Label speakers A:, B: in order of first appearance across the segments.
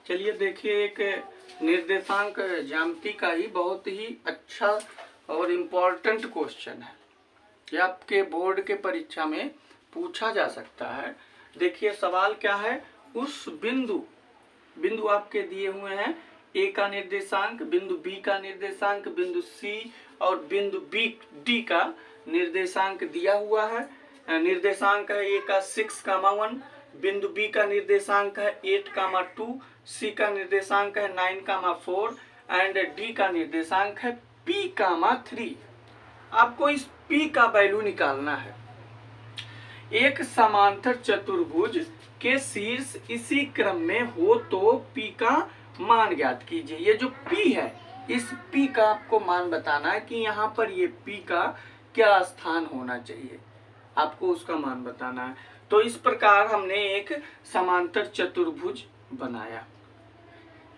A: चलिए देखिए, एक निर्देशांक ज्यामिति का ही बहुत ही अच्छा और इम्पोर्टेंट क्वेश्चन है। ये आपके बोर्ड के परीक्षा में पूछा जा सकता है। देखिए सवाल क्या है, उस बिंदु आपके दिए हुए हैं, ए का निर्देशांक, बिंदु बी का निर्देशांक, बिंदु सी और बिंदु बी डी का निर्देशांक दिया हुआ है। निर्देशांक है ए का 6,1, बिंदु बी का निर्देशांक है 8,2, सी का निर्देशांक है 9,4 एंड डी का निर्देशांक है P,3। आपको इस P का वैल्यू निकालना है। एक समांतर चतुर्भुज के शीर्ष इसी क्रम में हो तो P का मान ज्ञात कीजिए। ये जो P है, इस P का आपको मान बताना है कि यहाँ पर ये P का क्या स्थान होना चाहिए, आपको उसका मान बताना है। तो इस प्रकार हमने एक समांतर चतुर्भुज बनाया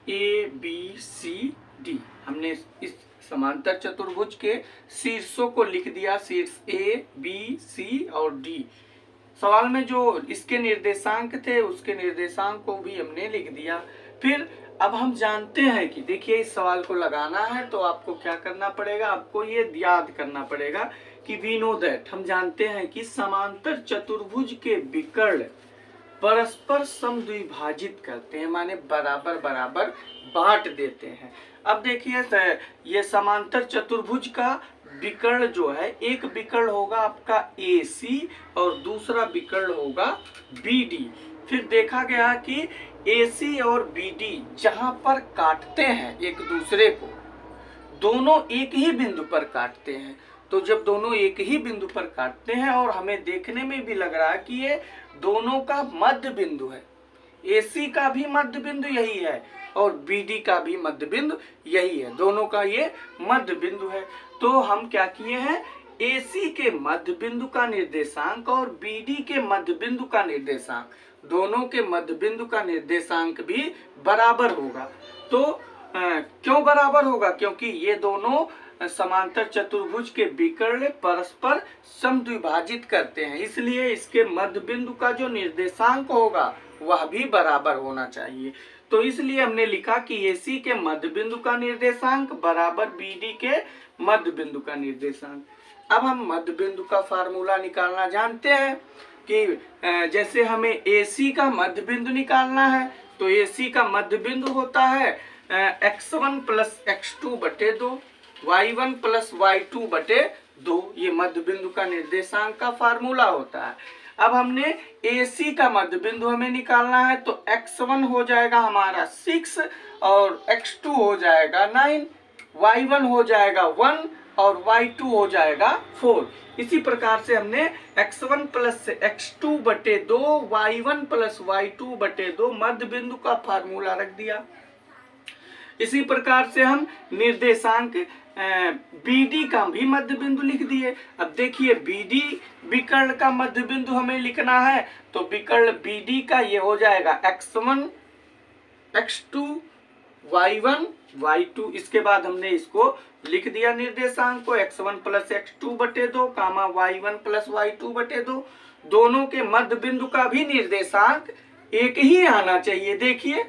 A: ABCD। हमने इस समांतर चतुर्भुज के शीर्षों को लिख दिया, शीर्ष A, B, C और D। सवाल में जो इसके निर्देशांक थे उसके निर्देशांक को भी हमने लिख दिया। फिर अब हम जानते हैं कि देखिए इस सवाल को लगाना है तो आपको क्या करना पड़ेगा, आपको ये याद करना पड़ेगा कि वी नो दैट, हम जानते हैं कि समांतर चतुर्भुज के विकर्ण परस्पर समद्विभाजित करते हैं, माने बराबर बराबर बांट देते हैं। अब देखिए ये समांतर चतुर्भुज का विकर्ण जो है, एक विकर्ण होगा आपका AC और दूसरा विकर्ण होगा BD। फिर देखा गया कि AC और BD जहां पर काटते हैं एक दूसरे को, दोनों एक ही बिंदु पर काटते हैं। तो जब दोनों एक ही बिंदु पर काटते हैं और हमें देखने में भी लग रहा है कि ये दोनों का मध्य बिंदु है, AC का भी मध्य बिंदु यही है और BD का भी मध्य बिंदु यही है, दोनों का ये मध्य बिंदु है। तो हम क्या किए हैं, AC के मध्य बिंदु का निर्देशांक और BD के मध्य बिंदु का निर्देशांक, दोनों के मध्य बिंदु का निर्देशांक भी बराबर होगा। तो क्यों बराबर होगा, क्योंकि ये दोनों समांतर चतुर्भुज के विकर्ण परस्पर समद्विभाजित करते हैं, इसलिए इसके मध्य बिंदु का जो निर्देशांक होगा वह भी बराबर होना चाहिए। तो इसलिए हमने लिखा कि AC के मध्य बिंदु का निर्देशांक बराबर BD के मध्य बिंदु का निर्देशांक। अब हम मध्य बिंदु का फार्मूला निकालना जानते हैं कि जैसे हमें AC का मध्य बिंदु निकालना है तो AC का मध्य बिंदु होता है x1 प्लस x2 बटे 2, y1 प्लस y2 बटे 2। ये मध्य बिंदु का निर्देशांक का फार्मूला होता है। अब हमने AC का मध्य बिंदु हमें निकालना है तो x1 हो जाएगा हमारा 6 और x2 हो जाएगा 9, y1 हो जाएगा 1 और y2 हो जाएगा 4। इसी प्रकार से हमने x1 प्लस x2 बटे 2, y1 प्लस y2 बटे 2 मध्य बिंदु का फार्मूला रख दिया। इसी प्रकार से हम निर्देशांक BD का भी मध्य बिंदु लिख दिए। अब देखिए BD विकर्ण का मध्य बिंदु हमें लिखना है तो विकर्ण BD का ये हो जाएगा x1 x2 y1 y2। इसके बाद हमने इसको लिख दिया निर्देशांक को x1 प्लस x2 बटे 2 कामा y1 प्लस y2 बटे 2। दोनों के मध्य बिंदु का भी निर्देशांक एक ही आना चाहिए। देखिए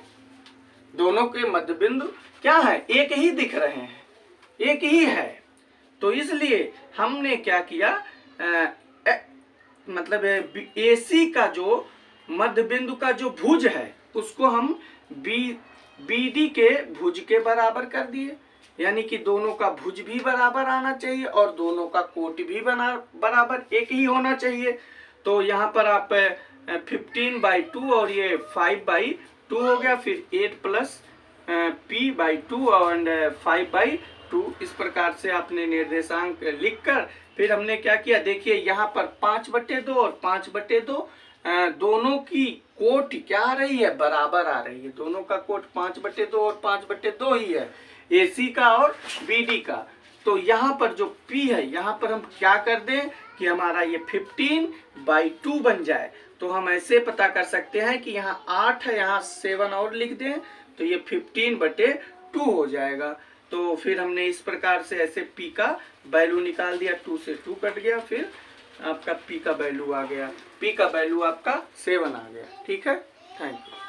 A: दोनों के मध्य बिंदु क्या है, एक ही दिख रहे हैं, एक ही है। तो इसलिए हमने क्या किया, मतलब AC का जो मध्य बिंदु का जो भुज है उसको हम BD के भुज के बराबर कर दिए, यानी कि दोनों का भुज भी बराबर आना चाहिए और दोनों का कोट भी बराबर एक ही होना चाहिए। तो यहाँ पर आप 15/2 और ये 5/2 हो गया, फिर 8 प्लस P/2 और 5/2। इस प्रकार से आपने निर्देशांक लिखकर फिर हमने क्या किया, देखिए यहाँ पर 5/2 और 5/2 दोनों की कोट क्या आ रही है, बराबर आ रही है। दोनों का कोट 5/2 और 5/2 ही है, AC का और BD का। तो यहाँ पर जो P है, यहाँ पर हम क्या कर दें कि हमारा ये 15/2 बन जाए। तो हम ऐसे पता कर सकते हैं कि यहाँ 8 है, यहाँ 7 और लिख दें तो ये 15/2 हो जाएगा। तो फिर हमने इस प्रकार से ऐसे P का वैल्यू निकाल दिया, 2 से 2 कट गया, फिर आपका P का वैल्यू आ गया, P का वैल्यू आपका 7 आ गया। ठीक है, थैंक यू।